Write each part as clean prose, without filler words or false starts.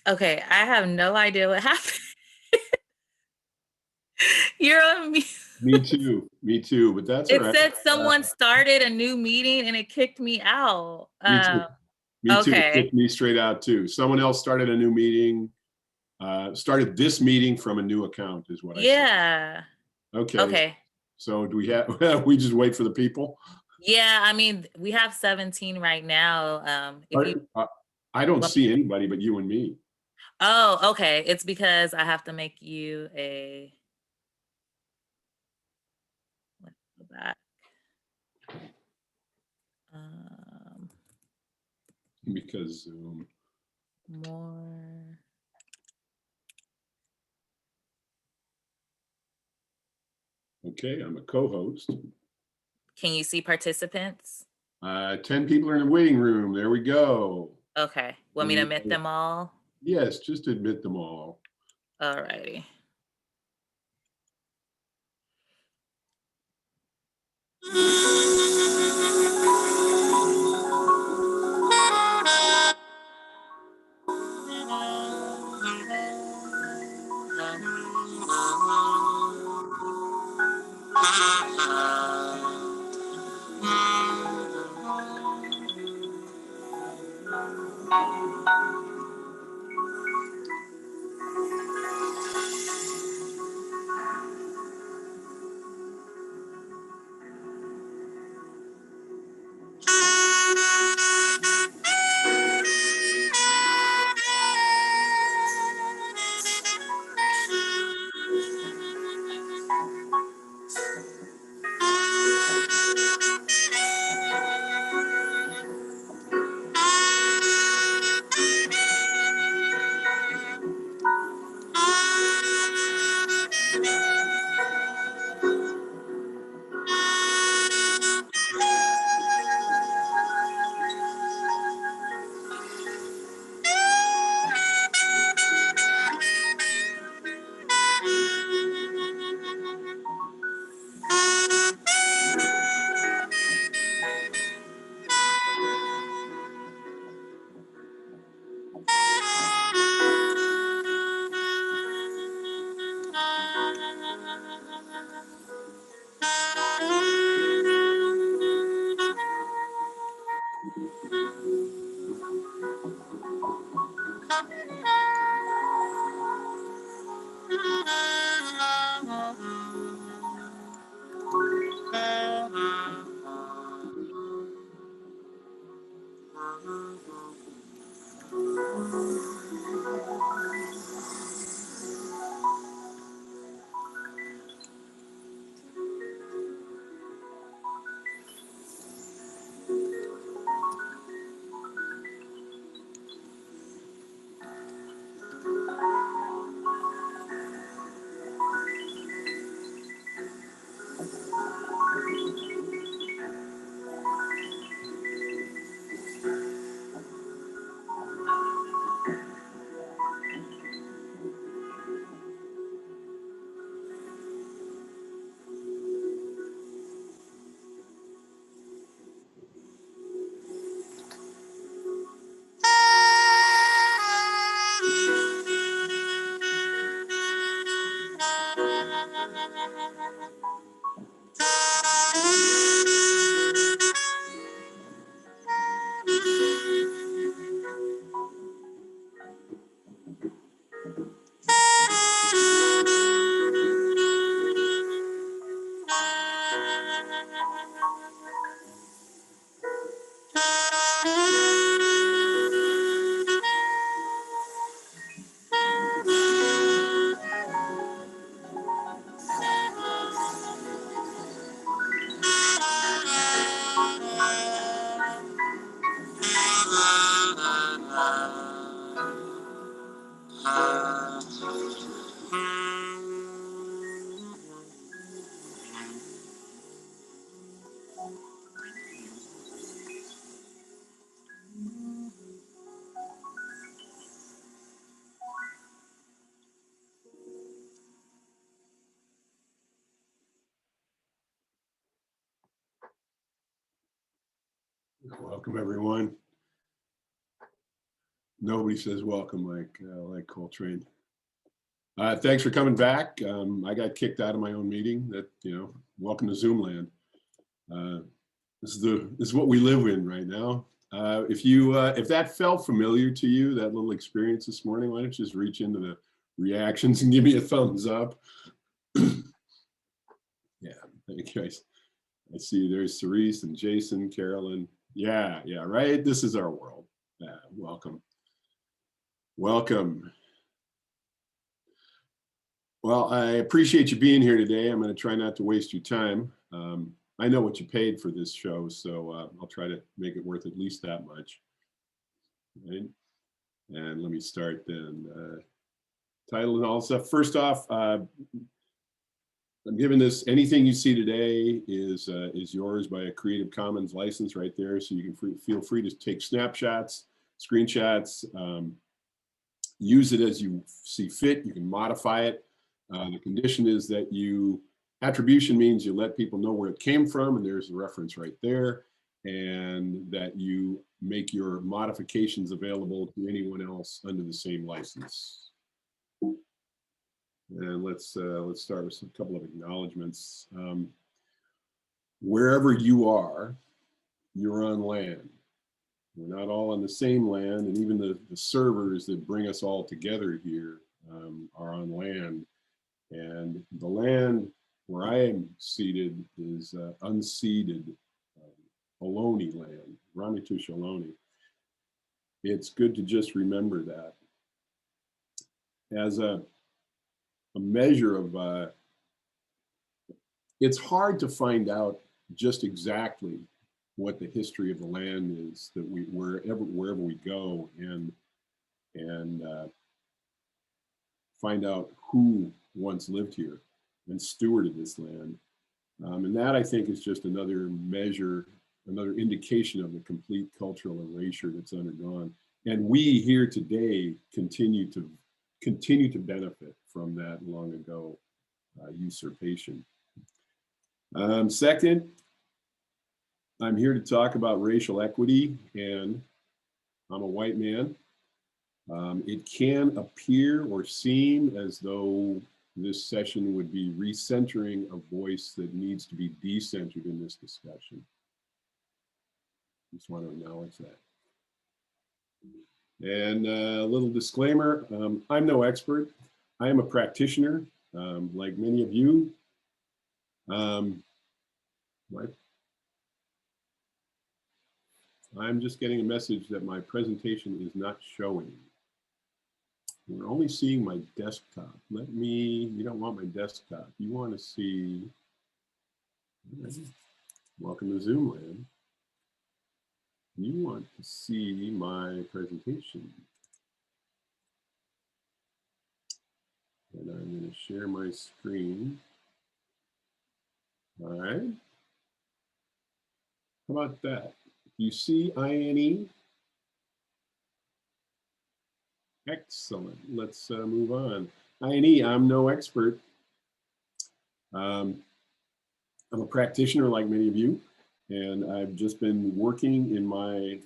Okay, I have no idea what happened. You're on mute. Me too. Me too. But that's all It right. said someone started a new meeting and it kicked me out. Me too. Me too. It Okay. kicked me straight out too. Someone else started a new meeting. Started this meeting from a new account is what I said. Yeah. Okay. Okay. So do we have? We just wait for the people. Yeah, I mean, we have 17 right now. If you I don't want me see to. anybody but you and me. Oh, okay. It's because I have to make you a. Let's go back. Um, Because more. okay, I'm a co-host. Can you see participants? 10 people are in the waiting room. There we go. Okay. Want me to And, admit them all? yes, just admit them all. Alrighty. Welcome, everyone. Nobody says welcome like Coltrane. Thanks for coming back. I got kicked out of my own meeting. Welcome to Zoom land. This is what we live in right now. If that felt familiar to you, that little experience this morning, why don't you just reach into the reactions and give me a thumbs up. Yeah, thank you guys. I see there's Cerise and Jason, Carolyn. Yeah, right. This is our world. Welcome. Welcome. Well, I appreciate you being here today. I'm going to try not to waste your time. I know what you paid for this show, so I'll try to make it worth at least that much. Right? And let me start then. Title and all stuff. First off, I'm giving this, anything you see today is yours by a Creative Commons license right there. So you can feel free to take snapshots, screenshots, use it as you see fit. You can modify it. The condition is that attribution means you let people know where it came from, and there's a reference right there, and that you make your modifications available to anyone else under the same license. And let's start with a couple of acknowledgements. Wherever you are, you're on land. We're not all on the same land, and even the servers that bring us all together here are on land. And the land where I am seated is unceded Ohlone land, Ramaytush Ohlone. It's good to just remember that. As a measure of, it's hard to find out just exactly what the history of the land is that wherever we go and find out who once lived here and stewarded this land. And that, I think, is just another measure, another indication of the complete cultural erasure that's undergone. And we here today continue to benefit from that long ago usurpation. Second, I'm here to talk about racial equity, and I'm a white man. It can appear or seem as though this session would be recentering a voice that needs to be decentered in this discussion. Just want to acknowledge that. And a little disclaimer, I'm no expert. I am a practitioner, like many of you. I'm just getting a message that my presentation is not showing. We're only seeing my desktop. You don't want my desktop. You want to see, welcome to Zoom land. You want to see my presentation. And I'm going to share my screen. All right. How about that? You see INE? Excellent. Let's move on. INE, I'm no expert. I'm a practitioner like many of you, and I've just been working in my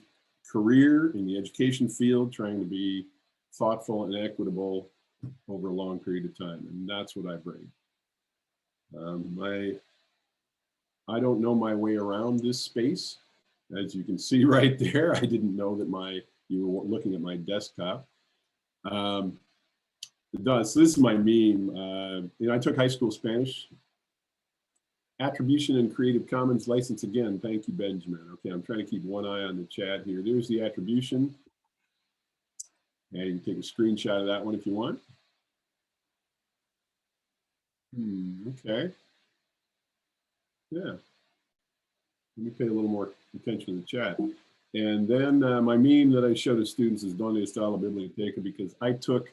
career in the education field, trying to be thoughtful and equitable over a long period of time, and that's what I bring. I don't know my way around this space. As you can see right there, I didn't know that you were looking at my desktop. So this is my meme. I took high school Spanish. Attribution and Creative Commons license again. Thank you, Benjamin. Okay, I'm trying to keep one eye on the chat here. There's the attribution. And you can take a screenshot of that one if you want. Okay. Yeah. Let me pay a little more attention to the chat. And then my meme that I show to students is Donde está la biblioteca, because I took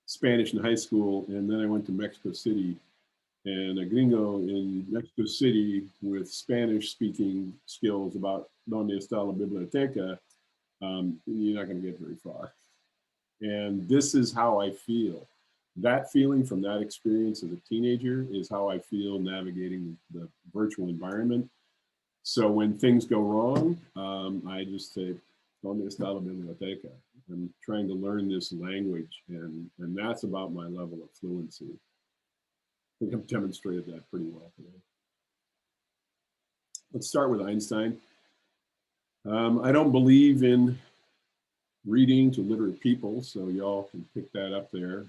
Spanish in high school and then I went to Mexico City, and a gringo in Mexico City with Spanish speaking skills about Donde está la biblioteca, you're not going to get very far. And this is how I feel. That feeling from that experience as a teenager is how I feel navigating the virtual environment. So when things go wrong, I just say, ¿Dónde está la biblioteca? I'm trying to learn this language, and that's about my level of fluency. I think I've demonstrated that pretty well today. Let's start with Einstein. I don't believe in reading to literate people, so y'all can pick that up there.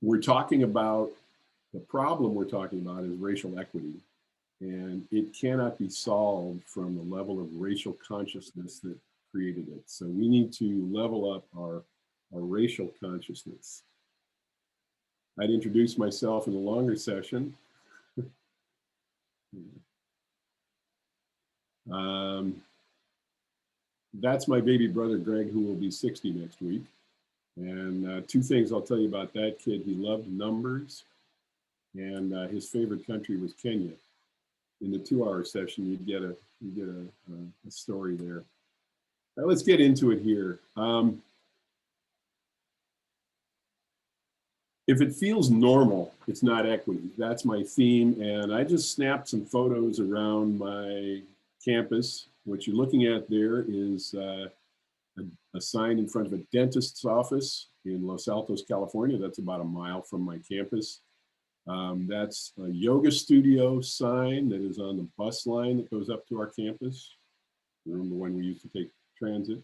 We're talking about, the problem we're talking about is racial equity, and it cannot be solved from the level of racial consciousness that created it. So we need to level up our racial consciousness. I'd introduce myself in a longer session. That's my baby brother, Greg, who will be 60 next week. And two things I'll tell you about that kid. He loved numbers, and his favorite country was Kenya. In the 2-hour session, you'd get a story there. All right, let's get into it here. If it feels normal, it's not equity. That's my theme. And I just snapped some photos around my campus. What you're looking at there is a sign in front of a dentist's office in Los Altos, California. That's about a mile from my campus. That's a yoga studio sign that is on the bus line that goes up to our campus. Remember when we used to take transit?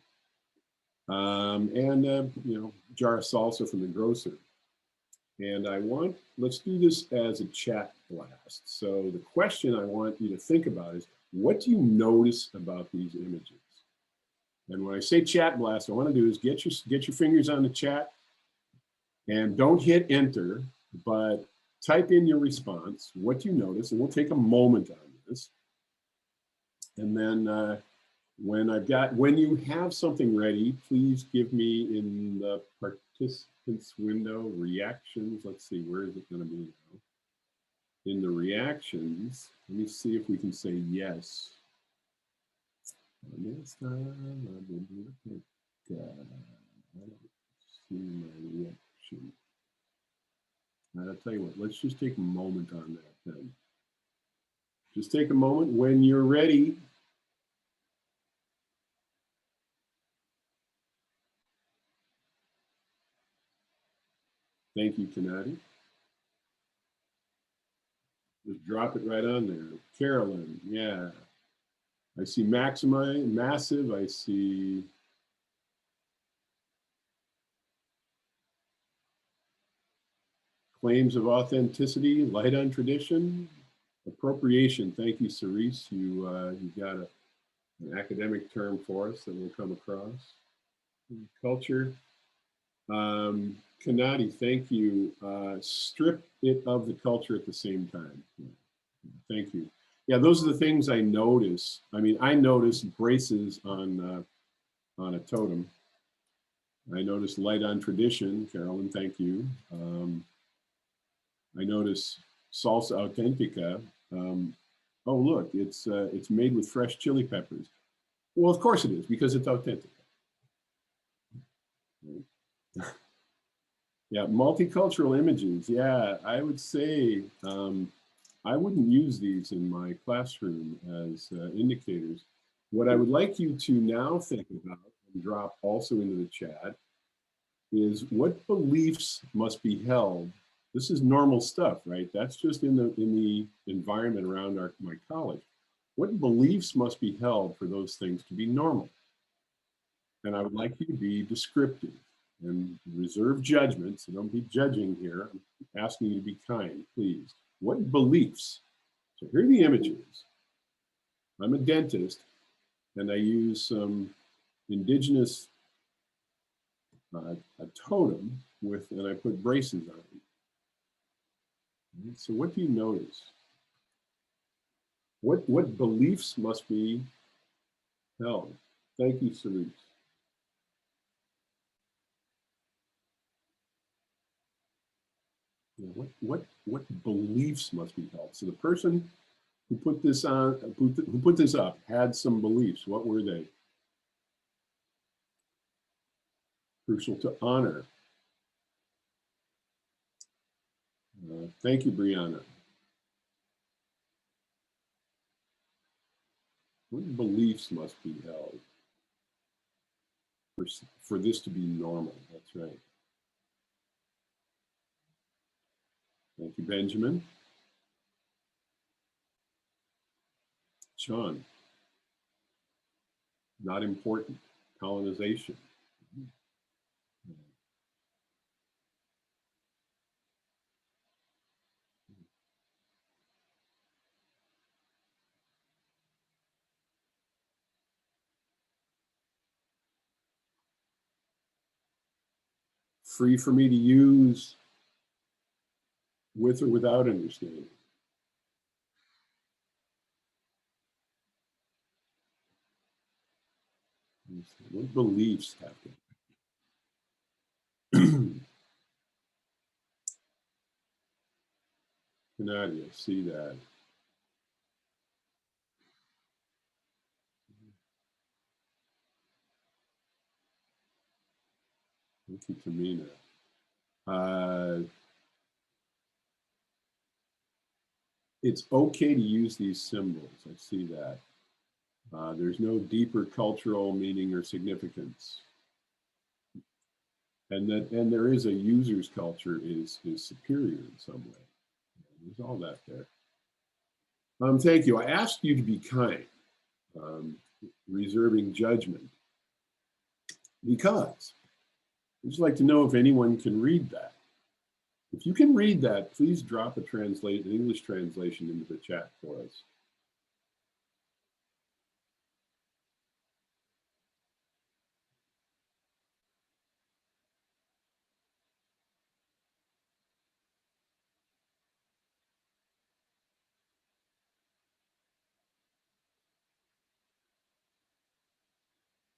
Jar of salsa from the grocer. And let's do this as a chat blast. So the question I want you to think about is, what do you notice about these images? And when I say chat blast, what I want to do is get your fingers on the chat, and don't hit enter, but type in your response. What do you notice? And we'll take a moment on this. And then when you have something ready, please give me in the participants window reactions. Let's see, where is it going to be now? In the reactions, let me see if we can say yes. This time I don't see my reaction. I'll tell you what, let's just take a moment on that then. Just take a moment when you're ready. Thank you, Kanadi. Just drop it right on there. Carolyn, yeah. I see Massive, I see claims of authenticity, light on tradition, appropriation. Thank you, Cerise. You got an academic term for us that we'll come across. Culture. Kanadi, thank you. Strip it of the culture at the same time. Thank you. Yeah, those are the things I notice. I mean, I notice braces on a totem. I notice light on tradition. Carolyn, thank you. I notice salsa authentica. Oh, look, it's made with fresh chili peppers. Well, of course it is, because it's authentic. Yeah, multicultural images. Yeah, I would say I wouldn't use these in my classroom as indicators. What I would like you to now think about and drop also into the chat is, what beliefs must be held. This is normal stuff, right? That's just in the environment around my college. What beliefs must be held for those things to be normal? And I would like you to be descriptive and reserve judgment, so don't be judging here. I'm asking you to be kind, please. What beliefs? So here are the images. I'm a dentist, and I use some indigenous a totem and I put braces on it. So what do you notice? What beliefs must be held? Thank you, Cerise. What beliefs must be held? So the person who put this up had some beliefs. What were they? Crucial to honor. Thank you, Brianna. What beliefs must be held? for this to be normal. That's right. Thank you, Benjamin. Sean, not important. Colonization. Free for me to use with or without understanding. What beliefs happen? Nadia, see that. Thank you, Tamina. It's okay to use these symbols. I see that. There's no deeper cultural meaning or significance. And there is a user's culture is superior in some way. There's all that there. Thank you. I asked you to be kind, reserving judgment, because I'd just like to know if anyone can read that. If you can read that, please drop an English translation into the chat for us.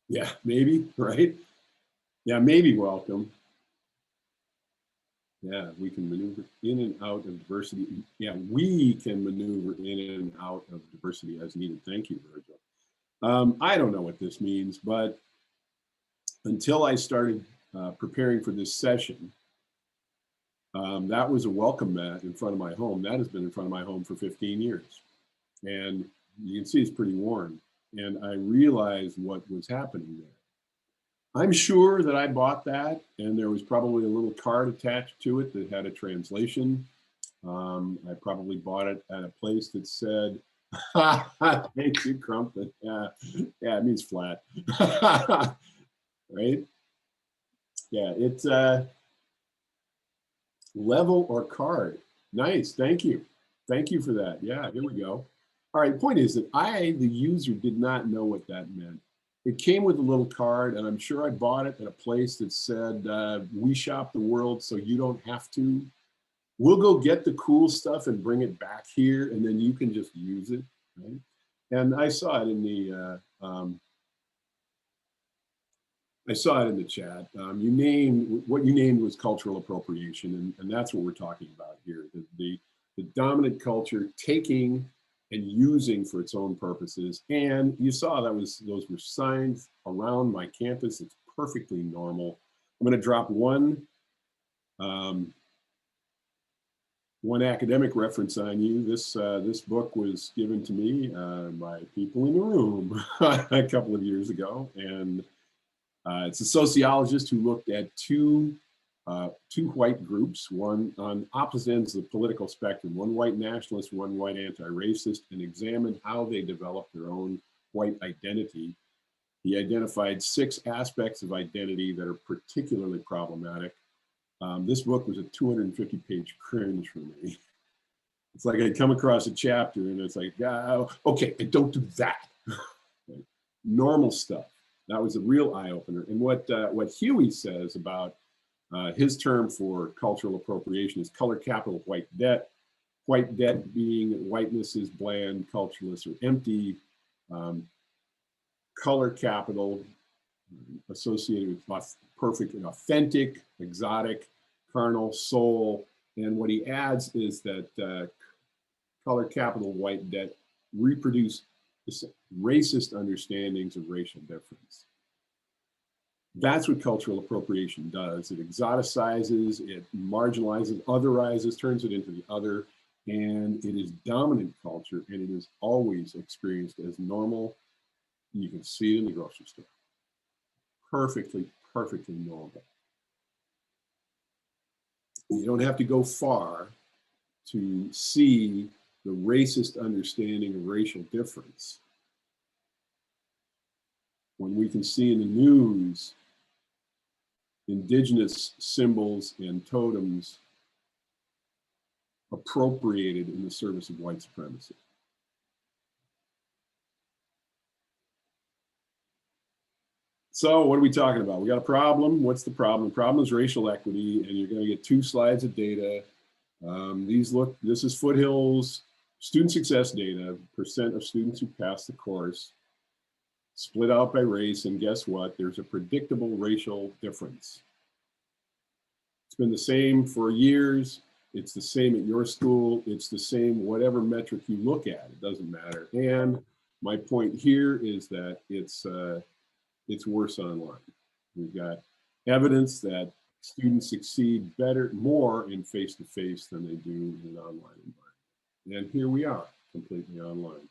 Yeah, maybe, right? Yeah, maybe welcome. Yeah, we can maneuver in and out of diversity. Yeah, we can maneuver in and out of diversity as needed. Thank you, Virgil. I don't know what this means, but until I started preparing for this session, that was a welcome mat in front of my home. That has been in front of my home for 15 years. And you can see it's pretty worn. And I realized what was happening there. I'm sure that I bought that, and there was probably a little card attached to it that had a translation. I probably bought it at a place that said, thank you, Crumpet. Yeah, it means flat. Right? Yeah, it's level or card. Nice, thank you. Thank you for that. Yeah, here we go. All right, point is that I, the user, did not know what that meant. It came with a little card, and I'm sure I bought it at a place that said, we shop the world so you don't have to. We'll go get the cool stuff and bring it back here, and then you can just use it, right? And I saw it in the chat. What you named was cultural appropriation, and that's what we're talking about here. The dominant culture taking and using for its own purposes. And you saw those were signs around my campus. It's perfectly normal. I'm going to drop one academic reference on you. This book was given to me by people in the room a couple of years ago, and it's a sociologist who looked at two white groups, one on opposite ends of the political spectrum, one white nationalist, one white anti-racist, and examined how they developed their own white identity. He identified 6 aspects of identity that are particularly problematic. This book was a 250-page cringe for me. It's like I'd come across a chapter and it's like, okay, and don't do that. Normal stuff. That was a real eye-opener. And what Huey says about his term for cultural appropriation is color capital white debt. White debt being that whiteness is bland, cultureless, or empty. Color capital associated with perfect and authentic, exotic, carnal, soul. And what he adds is that color capital white debt reproduce racist understandings of racial difference. That's what cultural appropriation does. It exoticizes, it marginalizes, otherizes, turns it into the other, and it is dominant culture, and it is always experienced as normal. You can see it in the grocery store. perfectly, perfectly normal. You don't have to go far to see the racist understanding of racial difference. When we can see in the news indigenous symbols and totems appropriated in the service of white supremacy. So what are we talking about? We got a problem. What's the problem? The problem is racial equity, and you're going to get 2 slides of data. This is Foothills student success data, percent of students who pass the course, split out by race, and guess what? There's a predictable racial difference. It's been the same for years. It's the same at your school. It's the same whatever metric you look at. It doesn't matter. And my point here is that it's worse online. We've got evidence that students succeed more in face-to-face than they do in an online environment. And here we are, completely online.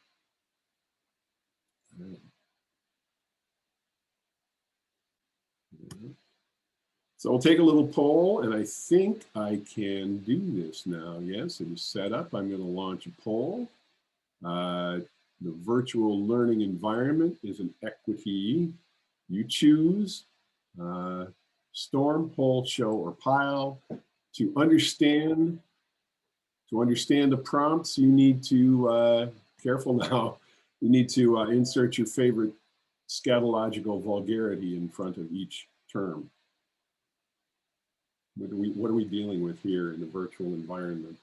So we'll take a little poll, and I think I can do this now. Yes, it is set up. I'm going to launch a poll. The virtual learning environment is an equity. You choose storm, poll, show, or pile. To understand the prompts, you need to, careful now, you need to insert your favorite scatological vulgarity in front of each term. What are we dealing with here in the virtual environment?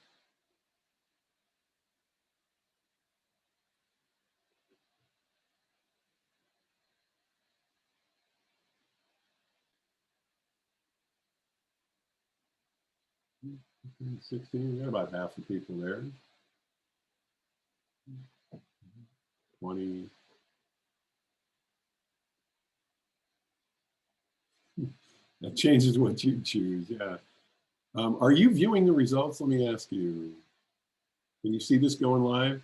Mm-hmm. 16, got about half the people there. 20. That changes what you choose, yeah. Are you viewing the results? Let me ask you. Can you see this going live?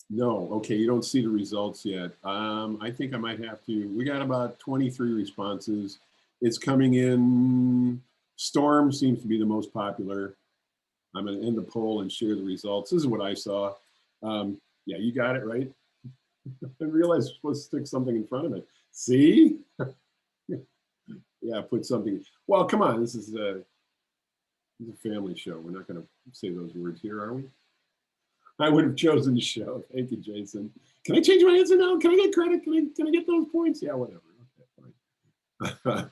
No, okay, you don't see the results yet. I think I might have to. We got about 23 responses. It's coming in. Storm seems to be the most popular. I'm going to end the poll and share the results. This is what I saw. Yeah, you got it right. I realized I'm supposed to stick something in front of it. See? Yeah, put something. Well, come on, this is a family show. We're not going to say those words here, are we? I would have chosen to show. Thank you, Jason. Can I change my answer now? Can I get credit? Can I get those points? Yeah, whatever. Okay, fine.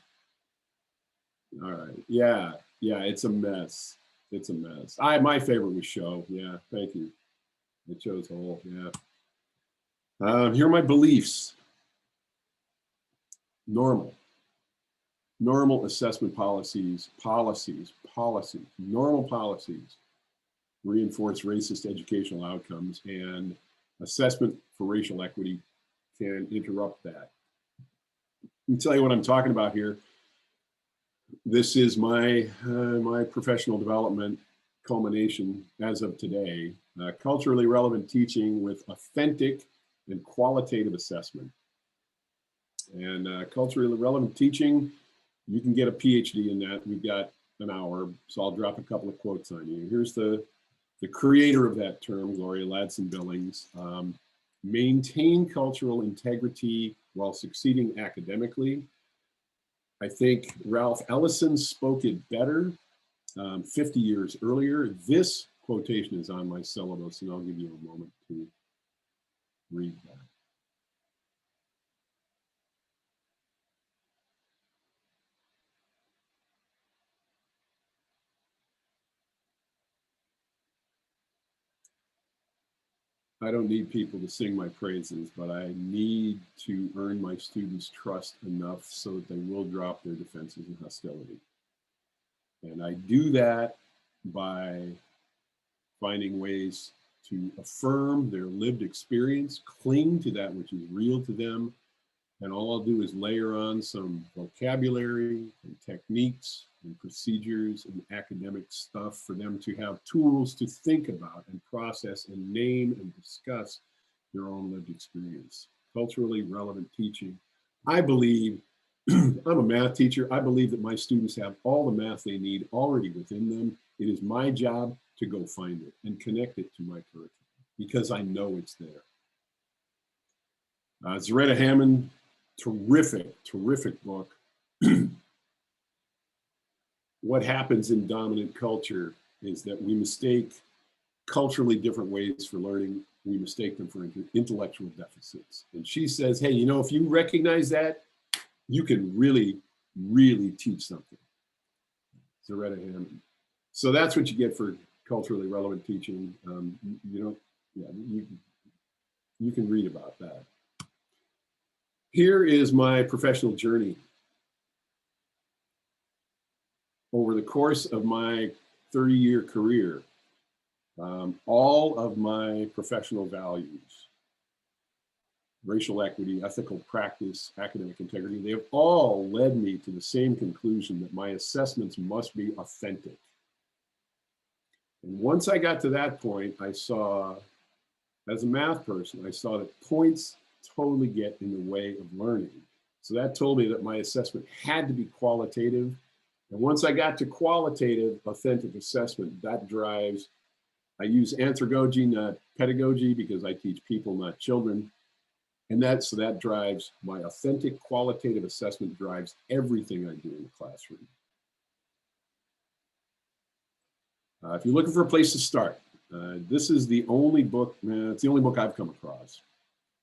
All right. Yeah, it's a mess. It's a mess. My favorite was show. Yeah, thank you. I chose whole. Yeah. Here are my beliefs. Normal assessment policies, normal policies reinforce racist educational outcomes, and assessment for racial equity can interrupt that. Let me tell you what I'm talking about here. This is my professional development culmination as of today. Culturally relevant teaching with authentic and qualitative assessment. And culturally relevant teaching, you can get a PhD in that. We've got an hour, so I'll drop a couple of quotes on you. Here's the creator of that term, Gloria Ladson-Billings. Maintain cultural integrity while succeeding academically. I think Ralph Ellison spoke it better 50 years earlier. This quotation is on my syllabus, and I'll give you a moment to read that. I don't need people to sing my praises, but I need to earn my students' trust enough so that they will drop their defenses and hostility. And I do that by finding ways to affirm their lived experience, cling to that which is real to them, and all I'll do is layer on some vocabulary and techniques and procedures and academic stuff for them to have tools to think about and process and name and discuss their own lived experience. Culturally relevant teaching I believe, I'm a math teacher, I believe that my students have all the math they need already within them. It is my job to go find it and connect it to my curriculum because I know it's there. Zaretta Hammond, terrific book. What happens in dominant culture is that we mistake culturally different ways for learning. We mistake them for intellectual deficits. And she says, hey, you know, if you recognize that, you can really, really teach something. Zaretta Hammond. So that's what you get for culturally relevant teaching. You can read about that. Here is my professional journey. Over the course of my 30-year career, all of my professional values, racial equity, ethical practice, academic integrity, they have all led me to the same conclusion that my assessments must be authentic. And once I got to that point, I saw, as a math person, I saw that points totally get in the way of learning. So that told me that my assessment had to be qualitative. And once I got to qualitative, authentic assessment, that drives, I use anthrogogy, not pedagogy, because I teach people, not children. And so that drives my authentic qualitative assessment drives everything I do in the classroom. If you're looking for a place to start, this is the only book, it's the only book I've come across.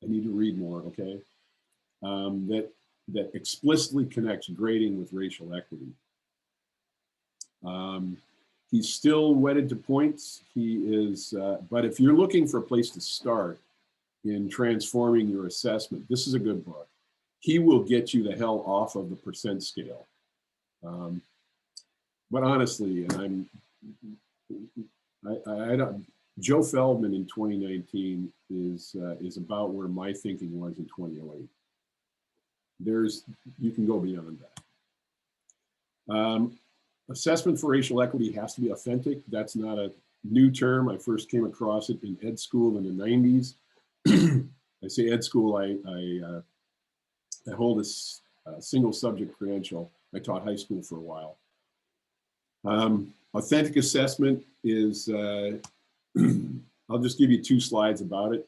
I need to read more, okay? That explicitly connects grading with racial equity. He's still wedded to points. He is, but if you're looking for a place to start in transforming your assessment, this is a good book. He will get you the hell off of the percent scale. But honestly, I don't, Joe Feldman in 2019 is about where my thinking was in 2008. You can go beyond that. Assessment for racial equity has to be authentic. That's not a new term. I first came across it in ed school in the 90s. I say ed school, I hold a single subject credential. I taught high school for a while. Authentic assessment is, I'll just give you 2 slides about it.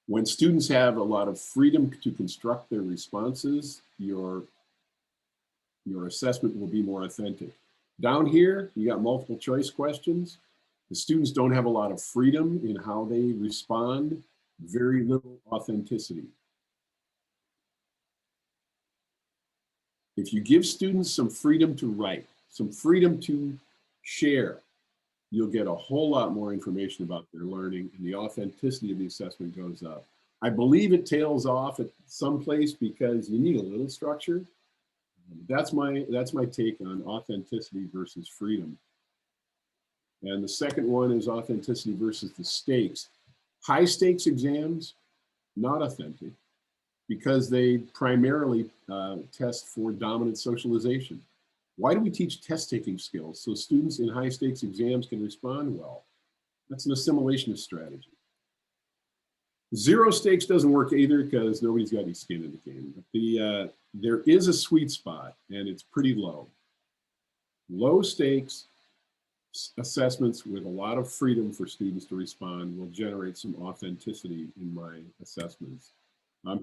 When students have a lot of freedom to construct their responses, your assessment will be more authentic. Down here, you got multiple choice questions. The students don't have a lot of freedom in how they respond, very little authenticity. If you give students some freedom to write, some freedom to share, you'll get a whole lot more information about their learning, and the authenticity of the assessment goes up. I believe it tails off at some place because you need a little structure. That's my take on authenticity versus freedom. And the second one is authenticity versus the stakes. High stakes exams, not authentic, because they primarily test for dominant socialization. Why do we teach test-taking skills? So students in high stakes exams can respond well. That's an assimilation strategy. Zero stakes doesn't work either because nobody's got any skin in the game. But there is a sweet spot, and it's pretty low. Low stakes assessments with a lot of freedom for students to respond will generate some authenticity in my assessments.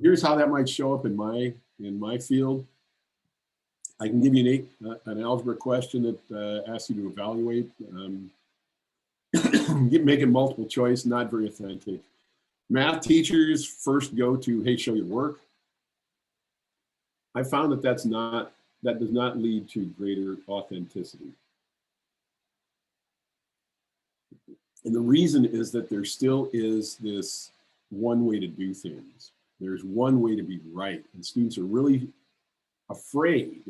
Here's how that might show up in my field. I can give you an algebra question that asks you to evaluate. Make it multiple choice, not very authentic. Math teachers first go to, hey, show your work. I found that that does not lead to greater authenticity. And the reason is that there still is this one way to do things. There's one way to be right. And students are really afraid.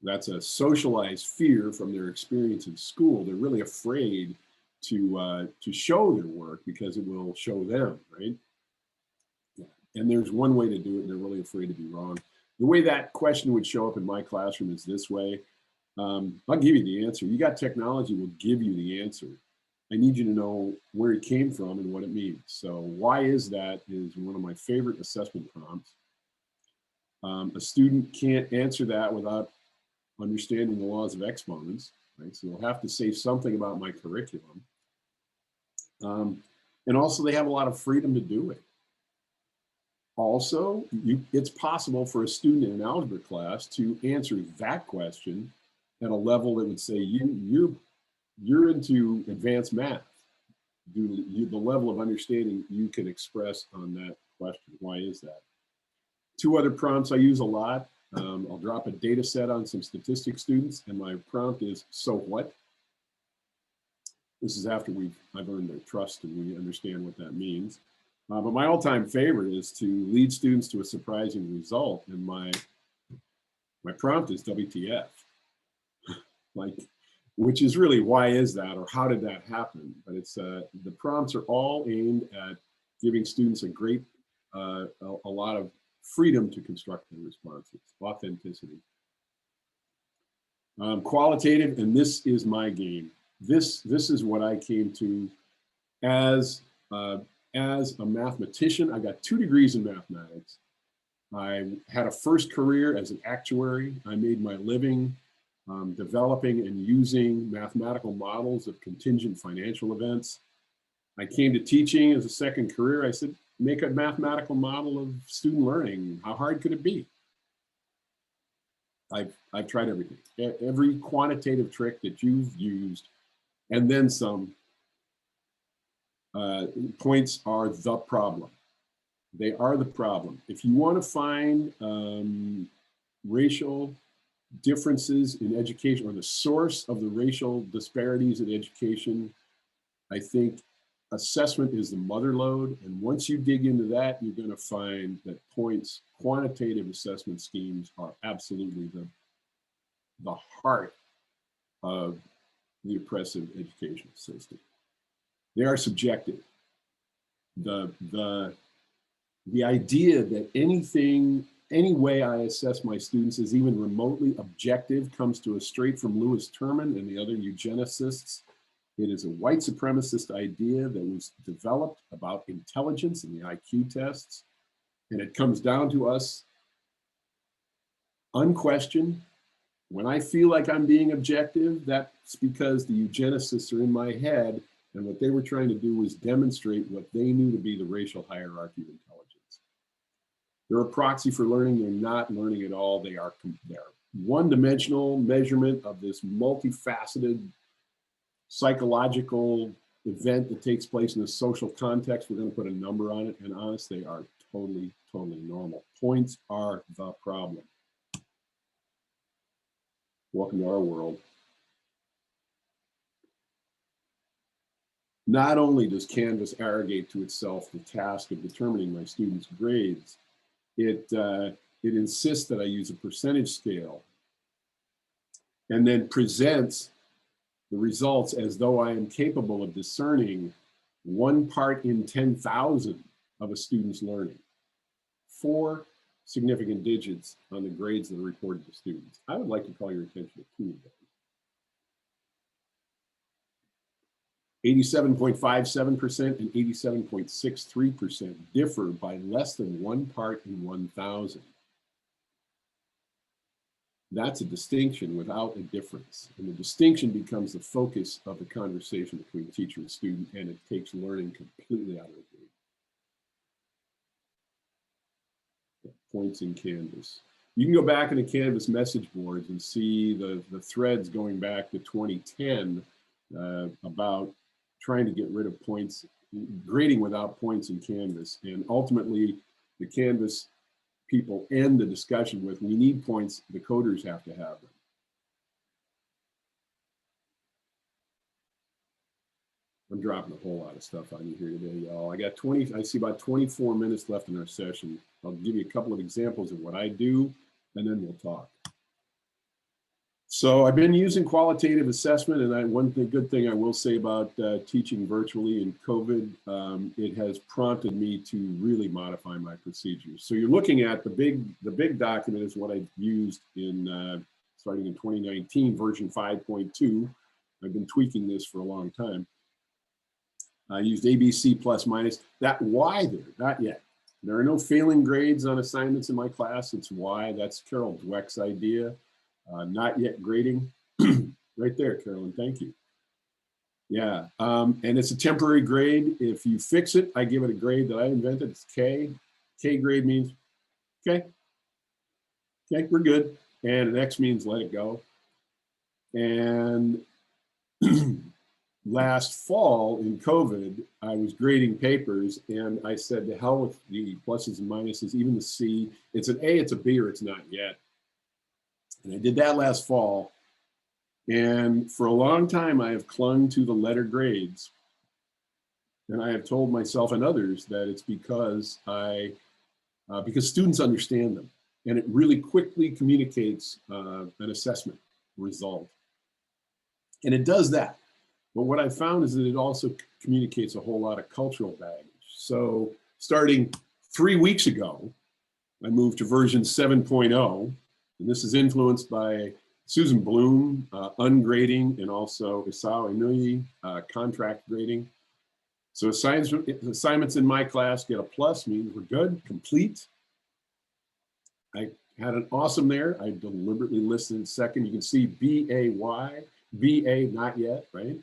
That's a socialized fear from their experience in school. They're really afraid to show their work because it will show them, right? Yeah. And there's one way to do it, and they're really afraid to be wrong. The way that question would show up in my classroom is this way. I'll give you the answer. You got technology will give you the answer. I need you to know where it came from and what it means. So why is that is one of my favorite assessment prompts. A student can't answer that without understanding the laws of exponents, right? So they'll have to say something about my curriculum. And also they have a lot of freedom to do it. Also, it's possible for a student in an algebra class to answer that question at a level that would say you're into advanced math. The level of understanding you can express on that question. Why is that? Two other prompts I use a lot. I'll drop a data set on some statistics students, and my prompt is, so what? This is after I've earned their trust and we understand what that means. But my all-time favorite is to lead students to a surprising result, and my prompt is WTF, which is really why is that, or how did that happen? But it's the prompts are all aimed at giving students a lot of freedom to construct their responses, authenticity. Qualitative, and this is my game. This is what I came to as a mathematician. I got 2 degrees in mathematics. I had a first career as an actuary. I made my living developing and using mathematical models of contingent financial events. I came to teaching as a second career. I said, make a mathematical model of student learning. How hard could it be? I've tried everything. Every quantitative trick that you've used, and then some. Points are the problem. They are the problem. If you want to find racial differences in education, or the source of the racial disparities in education, I think assessment is the mother lode. And once you dig into that, you're going to find that points, quantitative assessment schemes are absolutely the heart of the oppressive educational system. They are subjective. The idea that any way I assess my students is even remotely objective comes to us straight from Lewis Terman and the other eugenicists. It is a white supremacist idea that was developed about intelligence and the IQ tests. And it comes down to us unquestioned. When I feel like I'm being objective, that's because the eugenicists are in my head, and what they were trying to do was demonstrate what they knew to be the racial hierarchy of intelligence. They're a proxy for learning. They're not learning at all. They're one-dimensional measurement of this multifaceted psychological event that takes place in a social context. We're going to put a number on it, and honest, they are totally, totally normal. Points are the problem. Welcome to our world. Not only does Canvas arrogate to itself the task of determining my students' grades, it insists that I use a percentage scale and then presents the results as though I am capable of discerning 1 part in 10,000 of a student's learning. 4 significant digits on the grades that are reported to students. I would like to call your attention to 2 of them. 87.57% and 87.63% differ by less than 1 part in 1,000. That's a distinction without a difference. And the distinction becomes the focus of the conversation between teacher and student, and it takes learning completely out of the game. Points in Canvas. You can go back in the Canvas message boards and see the threads going back to 2010 about trying to get rid of points, grading without points in Canvas. And ultimately, the Canvas people end the discussion with, we need points, the coders have to have them. I'm dropping a whole lot of stuff on you here today, y'all. I see about 24 minutes left in our session. I'll give you a couple of examples of what I do, and then we'll talk. So I've been using qualitative assessment, and one good thing I will say about teaching virtually in COVID, it has prompted me to really modify my procedures. So you're looking at the big document is what I've used in starting in 2019, version 5.2. I've been tweaking this for a long time. I used ABC plus minus. That Y there, not yet. There are no failing grades on assignments in my class. It's Y. That's Carol Dweck's idea. Not yet grading. Right there, Carolyn. Thank you. Yeah, and it's a temporary grade. If you fix it, I give it a grade that I invented. It's K. K grade means, okay, we're good. And an X means let it go. And last fall in COVID, I was grading papers and I said, to hell with the pluses and minuses, even the C. It's an A, it's a B, or it's not yet. And I did that last fall. And for a long time, I have clung to the letter grades. And I have told myself and others that it's because because students understand them. And it really quickly communicates an assessment result. And it does that. But what I found is that it also communicates a whole lot of cultural baggage. So starting 3 weeks ago, I moved to version 7.0, and this is influenced by Susan Bloom, ungrading, and also Isao Inouye, contract grading. So assignments in my class get a plus, means we're good, complete. I had an awesome there. I deliberately listed second. You can see B-A-Y, B-A, not yet, right?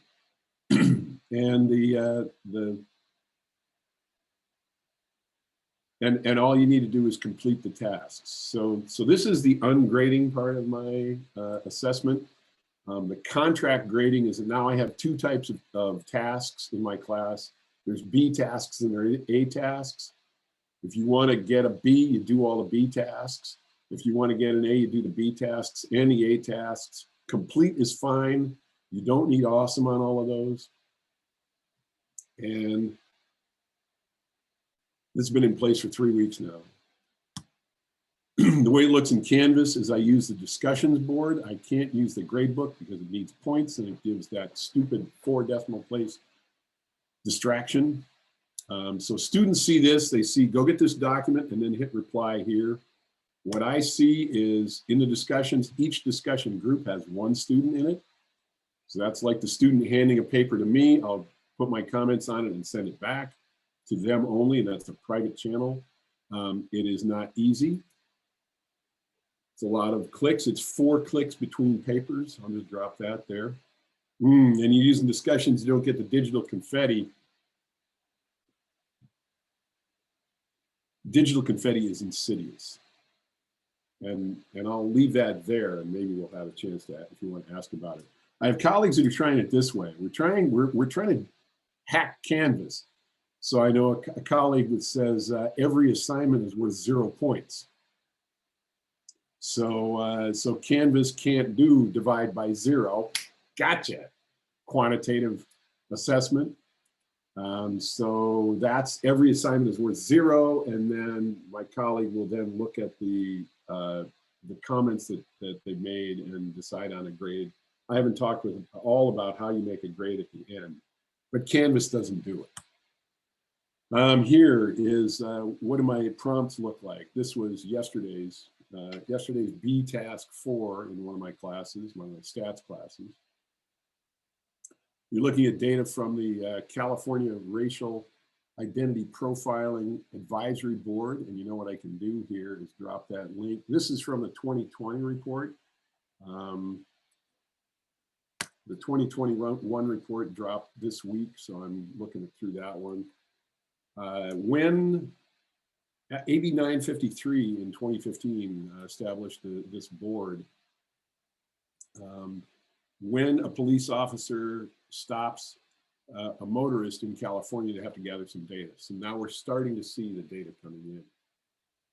And all you need to do is complete the tasks. So this is the ungrading part of my assessment. The contract grading is that now I have two types of tasks in my class. There's B tasks and there are A tasks. If you want to get a B, you do all the B tasks. If you want to get an A, you do the B tasks and the A tasks. Complete is fine. You don't need awesome on all of those. And this has been in place for 3 weeks now. The way it looks in Canvas is I use the discussions board. I can't use the grade book because it needs points and it gives that stupid 4 decimal place distraction. So students see this, they see, go get this document and then hit reply here. What I see is in the discussions, each discussion group has 1 student in it. So that's like the student handing a paper to me. I'll put my comments on it and send it back to them only, and that's a private channel. It is not easy. It's a lot of clicks. It's 4 clicks between papers. I'll just drop that there. And you're using discussions, you don't get the digital confetti. Digital confetti is insidious. And I'll leave that there, and maybe we'll have a chance to, if you want to ask about it. I have colleagues that are trying it this way. We're trying to hack Canvas. So I know a colleague that says every assignment is worth 0 points. So Canvas can't do divide by 0. Gotcha. Quantitative assessment. So that's every assignment is worth 0, and then my colleague will then look at the comments that they made and decide on a grade. I haven't talked with them all about how you make a grade at the end, but Canvas doesn't do it. Here is what do my prompts look like? This was yesterday's B task 4 in one of my classes, one of my stats classes. You're looking at data from the California Racial Identity Profiling Advisory Board, and you know what I can do here is drop that link. This is from the 2020 report. The 2021 report dropped this week, so I'm looking through that one. When AB 953 in 2015 established this board, when a police officer stops a motorist in California, they have to gather some data. So now we're starting to see the data coming in.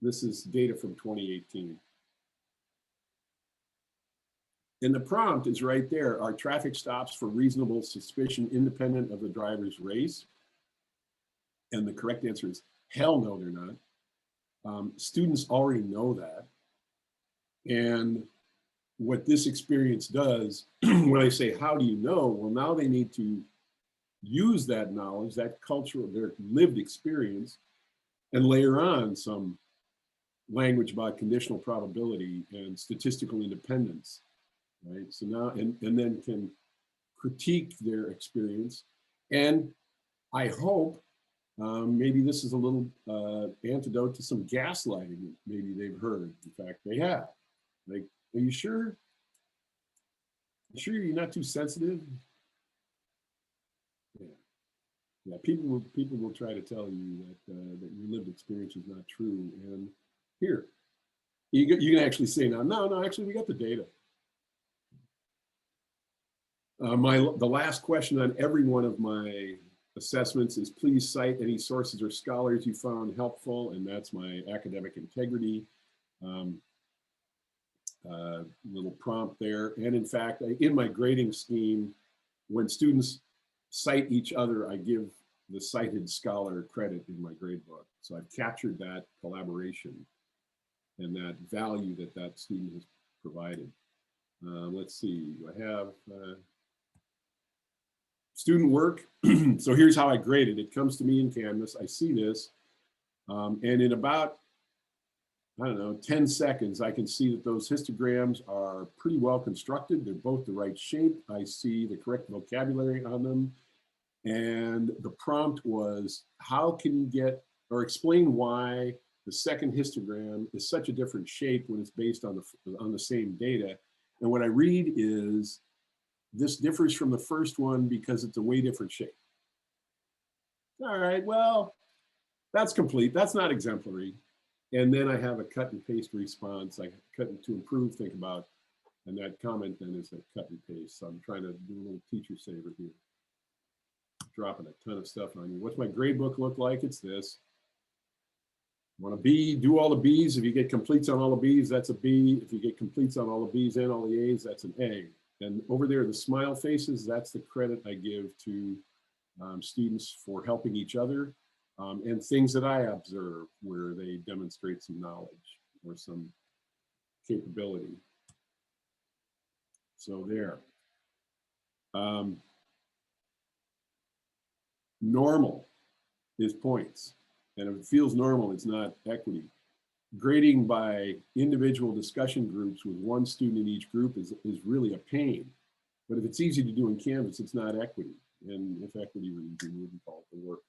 This is data from 2018. And the prompt is right there. Are traffic stops for reasonable suspicion independent of the driver's race? And the correct answer is hell no, they're not. Students already know that. And what this experience does, when I say, how do you know? Well, now they need to use that knowledge, that cultural, their lived experience, and layer on some language about conditional probability and statistical independence, right? So now, and then can critique their experience and I hope maybe this is a little antidote to some gaslighting maybe they've heard. In fact, they have. Like, are you sure? You sure you're not too sensitive? Yeah, yeah. People will try to tell you that your lived experience is not true. And here, you can actually say now, no, actually, we got the data. The last question on every one of my assessments is please cite any sources or scholars you found helpful, and that's my academic integrity little prompt there. And in fact, in my grading scheme, when students cite each other, I give the cited scholar credit in my grade book. So I've captured that collaboration and that value that that student has provided. Let's see, I have student work. So here's how I grade it. It comes to me in Canvas. I see this. And in about, I don't know, 10 seconds, I can see that those histograms are pretty well constructed. They're both the right shape. I see the correct vocabulary on them. And the prompt was, how can you get, or explain why the second histogram is such a different shape when it's based on the same data. And what I read is, this differs from the first one because it's a way different shape. All right, well, that's complete. That's not exemplary. And then I have a cut and paste response. I cut to improve, think about, and that comment then is a cut and paste. So I'm trying to do a little teacher saver here. Dropping a ton of stuff on you. What's my grade book look like? It's this. Want a B, do all the B's. If you get completes on all the B's, that's a B. If you get completes on all the B's and all the A's, that's an A. And over there, the smile faces, that's the credit I give to students for helping each other and things that I observe where they demonstrate some knowledge or some capability. So there. Normal is points. And if it feels normal, it's not equity. Grading by individual discussion groups with one student in each group is really a pain. But if it's easy to do in Canvas, it's not equity. And if equity were easy, we wouldn't call it the work.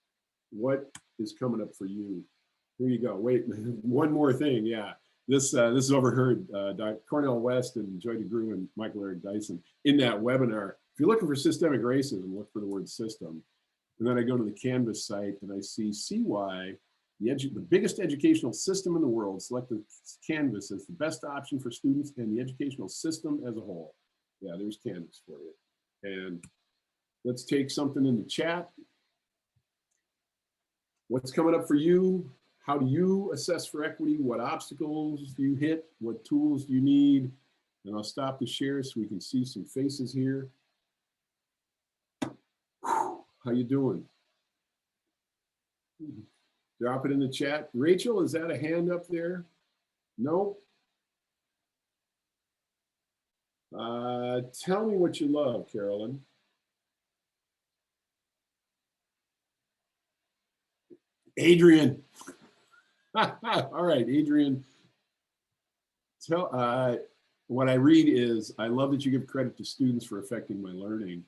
What is coming up for you? Here you go. Wait, one more thing. Yeah, this is overheard. Dr. Cornel West and Joy DeGruy and Michael Eric Dyson in that webinar. If you're looking for systemic racism, look for the word system. And then I go to the Canvas site and I see CY, the biggest educational system in the world, select the Canvas as the best option for students and the educational system as a whole. Yeah, there's Canvas for you. And let's take something in the chat. What's coming up for you? How do you assess for equity? What obstacles do you hit? What tools do you need? And I'll stop the share so we can see some faces here. How you doing? Drop it in the chat. Rachel, is that a hand up there? No? Tell me what you love, Carolyn. Adrian. All right, Adrian. What I read is, I love that you give credit to students for affecting my learning.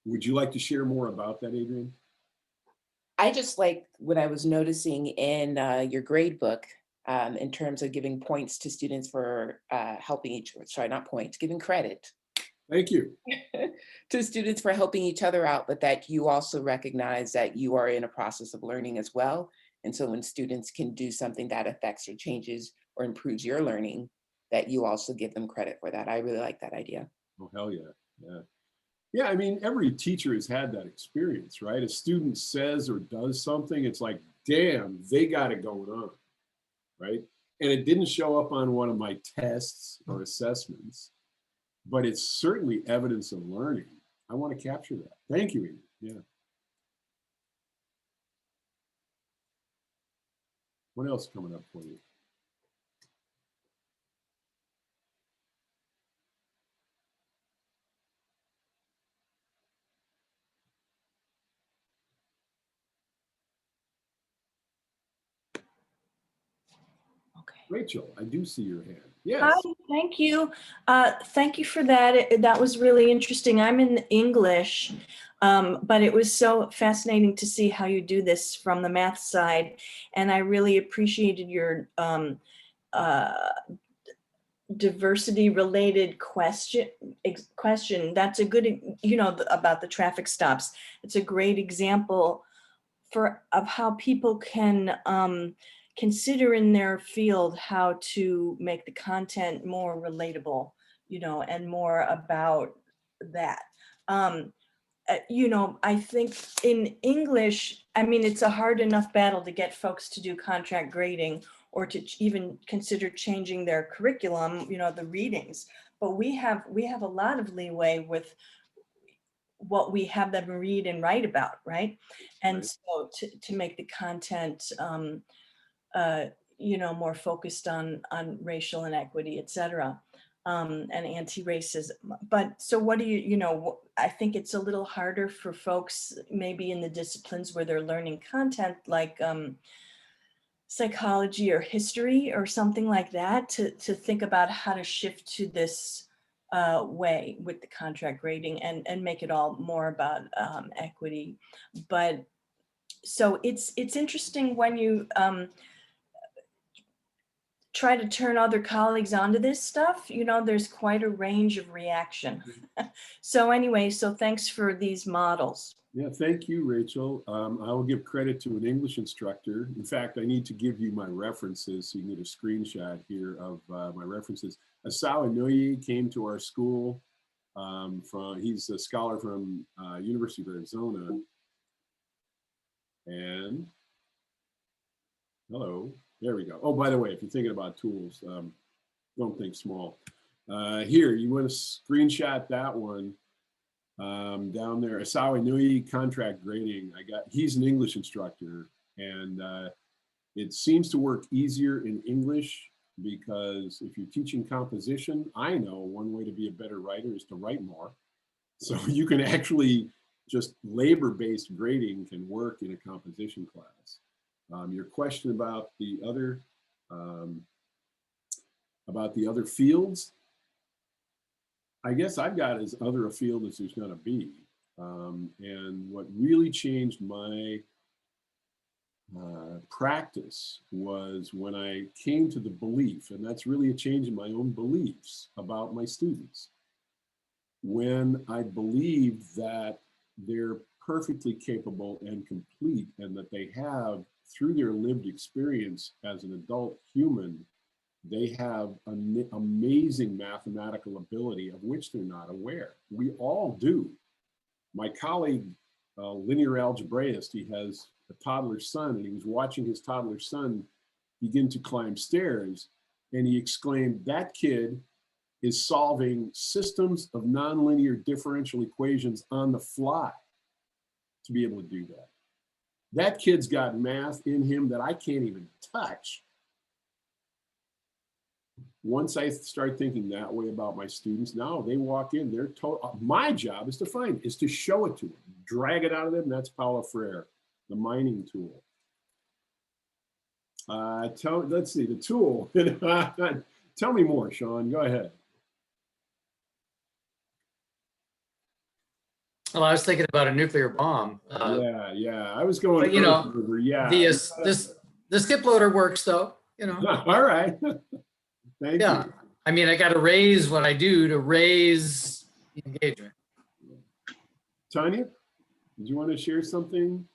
Would you like to share more about that, Adrian? I just like what I was noticing in your grade book in terms of giving points to students for helping giving credit. Thank you. To students for helping each other out, but that you also recognize that you are in a process of learning as well. And so when students can do something that affects or changes or improves your learning, that you also give them credit for that. I really like that idea. Oh, hell yeah. Yeah. Yeah, I mean, every teacher has had that experience, right? A student says or does something, it's like, damn, they got it going on, right? And it didn't show up on one of my tests or assessments, but it's certainly evidence of learning. I want to capture that. Thank you, Amy. Yeah. What else coming up for you? Okay. Rachel, I do see your hand. Yes. Hi, thank you. Thank you for that. That was really interesting. I'm in English, but it was so fascinating to see how you do this from the math side. And I really appreciated your uh, diversity related question. That's a good, about the traffic stops. It's a great example of how people can consider in their field how to make the content more relatable, and more about that. I think in English, I mean, it's a hard enough battle to get folks to do contract grading or to even consider changing their curriculum, the readings. But we have a lot of leeway with what we have them read and write about, right? And Right. so to make the content, more focused on racial inequity, et cetera, and anti-racism. But so what do I think it's a little harder for folks maybe in the disciplines where they're learning content like psychology or history or something like that to think about how to shift to this way with the contract grading and make it all more about equity. But so it's interesting when you try to turn other colleagues onto this stuff, there's quite a range of reaction. So anyway, so thanks for these models. Yeah, thank you, Rachel. I will give credit to an English instructor. In fact, I need to give you my references so you can get a screenshot here of my references. Asao Inoue came to our school he's a scholar from University of Arizona. And hello, there we go. Oh, by the way, if you're thinking about tools, don't think small. Here, you want to screenshot that one. Down there, Asao Inoue contract grading. He's an English instructor, and it seems to work easier in English because if you're teaching composition, I know one way to be a better writer is to write more. So you can actually just labor-based grading can work in a composition class. Your question about the other fields, I guess I've got as other a field as there's gonna be. And what really changed my practice was when I came to the belief, and that's really a change in my own beliefs about my students. When I believed that they're perfectly capable and complete and that they have, through their lived experience as an adult human, they have an amazing mathematical ability of which they're not aware. We all do. My colleague, linear algebraist, he has a toddler son, and he was watching his toddler son begin to climb stairs, and he exclaimed, "That kid is solving systems of nonlinear differential equations on the fly to be able to do that. That kid's got math in him that I can't even touch." Once I start thinking that way about my students, now they walk in, they're told, my job is to show it to them, drag it out of them. That's Paulo Freire, the mining tool. Let's see, the tool. Tell me more, Sean, go ahead. Well, I was thinking about a nuclear bomb. Yeah, I was going, but, over, yeah. The skip loader works though, All right. Thank Yeah, you. I mean, I got to raise what I do to raise the engagement. Tanya, did you want to share something?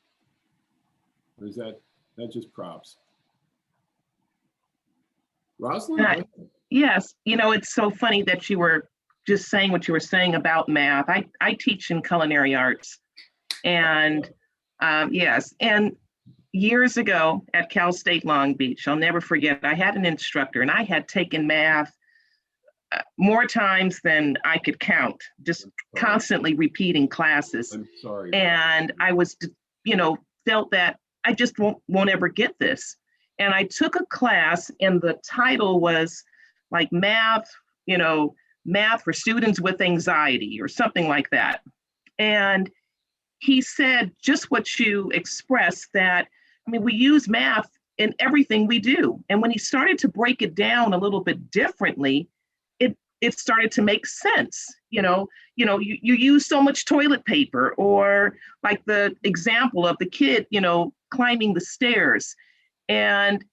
Or is that just props? Rosalind? Yes, it's so funny that you were just saying what you were saying about math. I teach in culinary arts, and yes, and years ago at Cal State Long Beach, I'll never forget, I had an instructor, and I had taken math more times than I could count, just constantly repeating classes. I'm sorry. And I was, felt that I just won't ever get this. And I took a class, and the title was like math for students with anxiety or something like that. And he said just what you expressed, that, we use math in everything we do. And when he started to break it down a little bit differently, it started to make sense. You use so much toilet paper, or like the example of the kid, climbing the stairs. And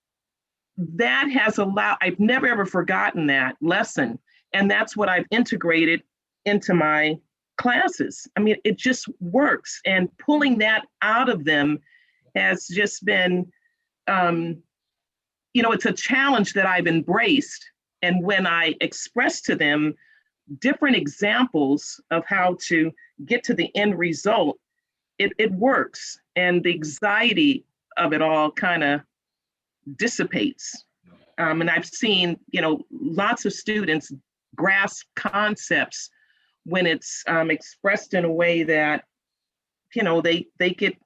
that has allowed, I've never ever forgotten that lesson. And that's what I've integrated into my classes. I mean, it just works. And pulling that out of them has just been, it's a challenge that I've embraced. And when I express to them different examples of how to get to the end result, it works. And the anxiety of it all kind of dissipates. And I've seen, lots of students grasp concepts when it's expressed in a way that, they could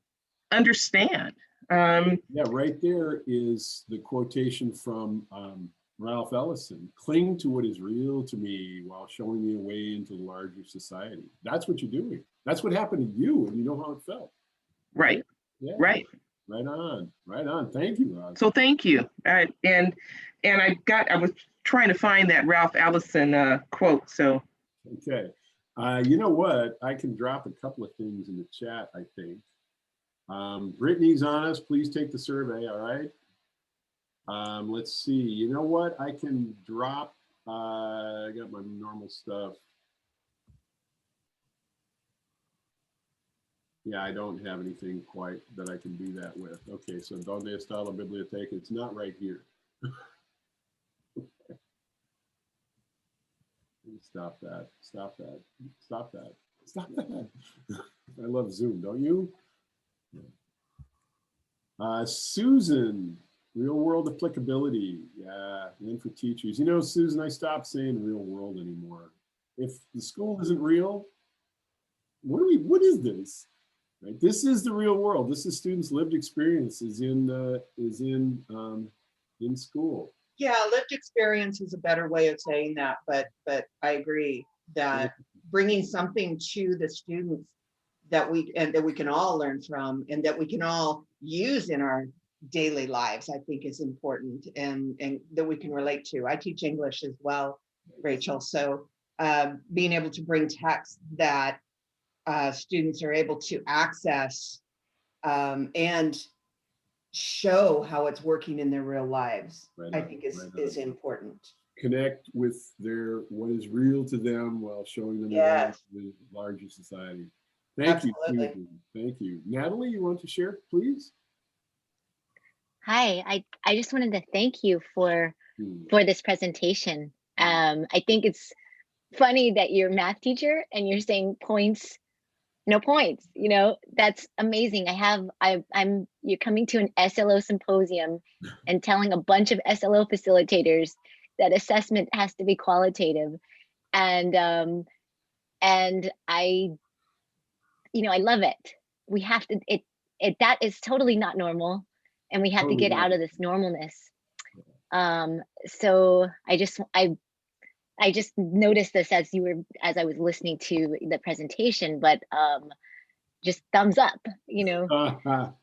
understand. Yeah, right there is the quotation from Ralph Ellison: "Cling to what is real to me while showing me a way into the larger society." That's what you're doing. That's what happened to you, and you know how it felt. Right. Yeah. Right. Right on. Right on. Thank you, Roz. So thank you. And I was trying to find that Ralph Ellison quote. So. Okay. You know what? I can drop a couple of things in the chat, I think. Brittany's on us. Please take the survey. All right. Let's see. You know what? I can drop. I got my normal stuff. Yeah, I don't have anything quite that I can do that with. Okay, so Donde está la biblioteca? It's not right here. Stop that. Stop that. Stop that. Stop that. I love Zoom, don't you? Susan, real world applicability. Yeah, and for teachers. Susan, I stopped saying real world anymore. If the school isn't real, what is this? Right? This is the real world. This is students' lived experiences in school. Yeah, lived experience is a better way of saying that, but I agree that bringing something to the students that we can all learn from and that we can all use in our daily lives, I think is important, and that we can relate to. I teach English as well, Rachel. So being able to bring text that students are able to access and show how it's working in their real lives, Right I on, think right is on. important. Connect with what is real to them while showing them Yes. the larger society. Thank you. Absolutely. Susan. Thank you. Natalie, you want to share, please? Hi, I just wanted to thank you for this presentation. I think it's funny that you're a math teacher and you're saying points, no points, that's amazing. You're coming to an SLO symposium and telling a bunch of SLO facilitators that assessment has to be qualitative. And I love it. We have to, that is totally not normal. And we have to get out of this normalness. So I just noticed this as I was listening to the presentation, but just thumbs up, I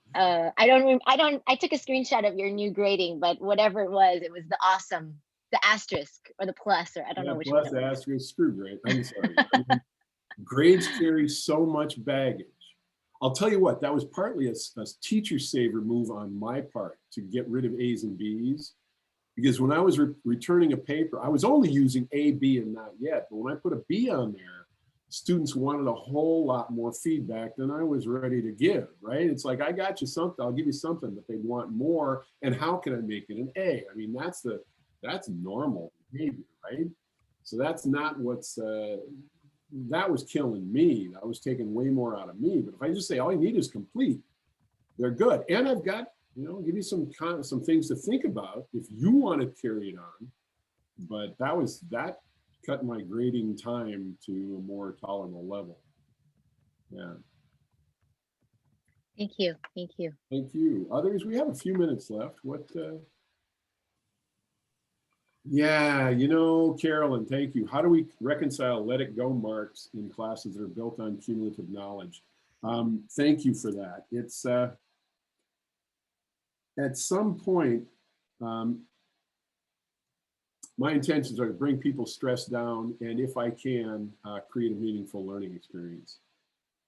took a screenshot of your new grading, but whatever it was the awesome, the asterisk or the plus, or I don't know which one. Plus, asterisk, screw grade. I'm sorry. Grades carry so much baggage. I'll tell you what, that was partly a teacher saver move on my part to get rid of A's and B's. Because when I was returning a paper, I was only using A, B, and not yet. But when I put a B on there, students wanted a whole lot more feedback than I was ready to give, right? It's like, I got you something, I'll give you something, but they want more. And how can I make it an A? I mean, that's normal behavior, right? So that's not that was killing me. That was taking way more out of me. But if I just say, all you need is complete, they're good. And I've got, give you some things to think about if you want to carry it on. But that cut my grading time to a more tolerable level. Yeah. Thank you. Thank you. Thank you. Others, we have a few minutes left. Yeah, Carolyn, thank you. How do we reconcile let it go marks in classes that are built on cumulative knowledge? Thank you for that. It's at some point, my intentions are to bring people's stress down and, if I can, create a meaningful learning experience.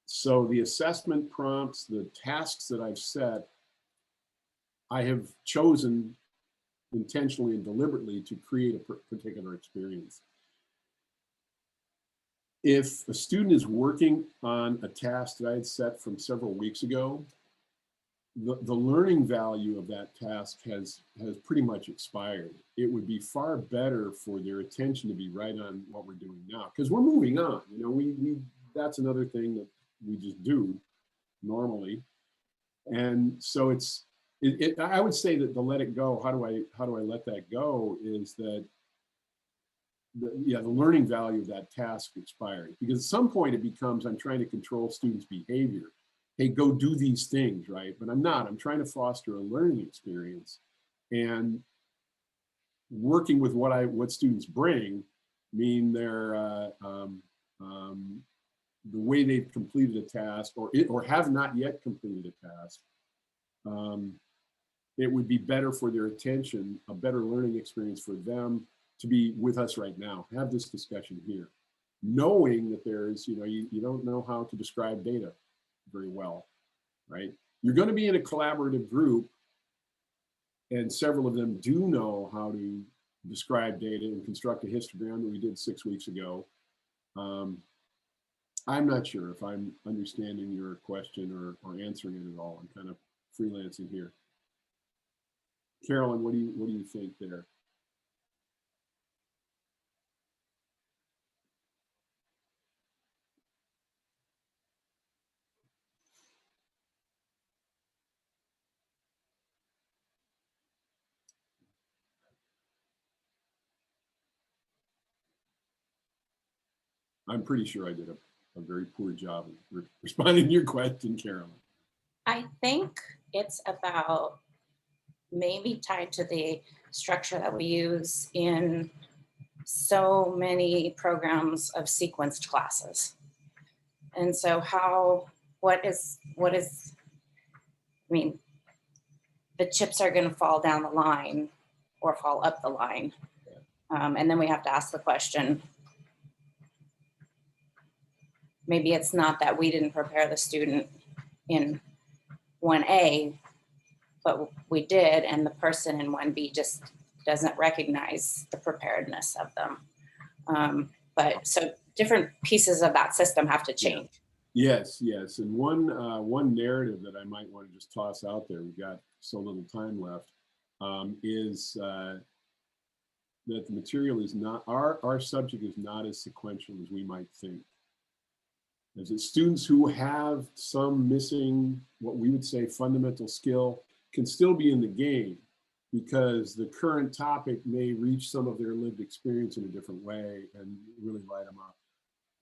So the assessment prompts, the tasks that I've set, I have chosen intentionally and deliberately to create a particular experience. If a student is working on a task that I had set from several weeks ago, the learning value of that task has pretty much expired. It would be far better for their attention to be right on what we're doing now, because we're moving on. You know, that's another thing that we just do normally. And so I would say that the let it go, how do I let that go, is that the learning value of that task expired, because at some point it becomes, I'm trying to control students' behavior. Hey, go do these things, right? But I'm not. I'm trying to foster a learning experience, and working with what students bring mean their the way they've completed a task or have not yet completed a task. It would be better for their attention, a better learning experience for them to be with us right now, have this discussion here, knowing that there's, you don't know how to describe data very well, right? You're going to be in a collaborative group, and several of them do know how to describe data and construct a histogram that we did 6 weeks ago. I'm not sure if I'm understanding your question or answering it at all. I'm kind of freelancing here. Carolyn, what do you think there? I'm pretty sure I did a very poor job of responding to your question, Carolyn. I think it's about maybe tied to the structure that we use in so many programs of sequenced classes. And so what is, I mean, the chips are going to fall down the line or fall up the line. And then we have to ask the question, maybe it's not that we didn't prepare the student in 1A, but we did, and the person in 1B just doesn't recognize the preparedness of them. But so different pieces of that system have to change. Yes, yes. And one narrative that I might want to just toss out there, we've got so little time left, is that the material is not, our subject is not as sequential as we might think. As it, students who have some missing, what we would say, fundamental skill can still be in the game, because the current topic may reach some of their lived experience in a different way and really light them up.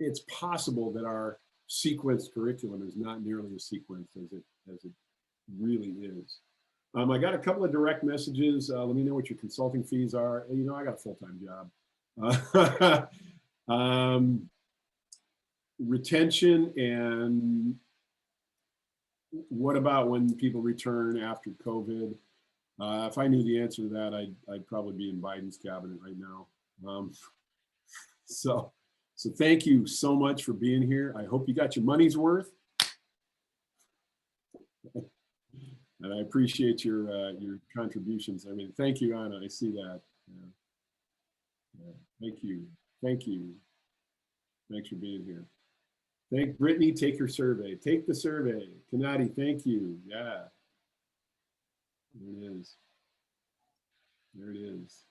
It's possible that our sequenced curriculum is not nearly as sequenced as it really is. I got a couple of direct messages. Let me know what your consulting fees are. You know, I got a full-time job. Retention, and what about when people return after COVID? If I knew the answer to that, I'd probably be in Biden's cabinet right now. So thank you so much for being here. I hope you got your money's worth. And I appreciate your contributions. I mean, thank you, Anna. I see that. Yeah. Thank you. Thank you. Thanks for being here. Thank Brittany. Take her survey. Take the survey. Kanati, thank you. Yeah. There it is. There it is.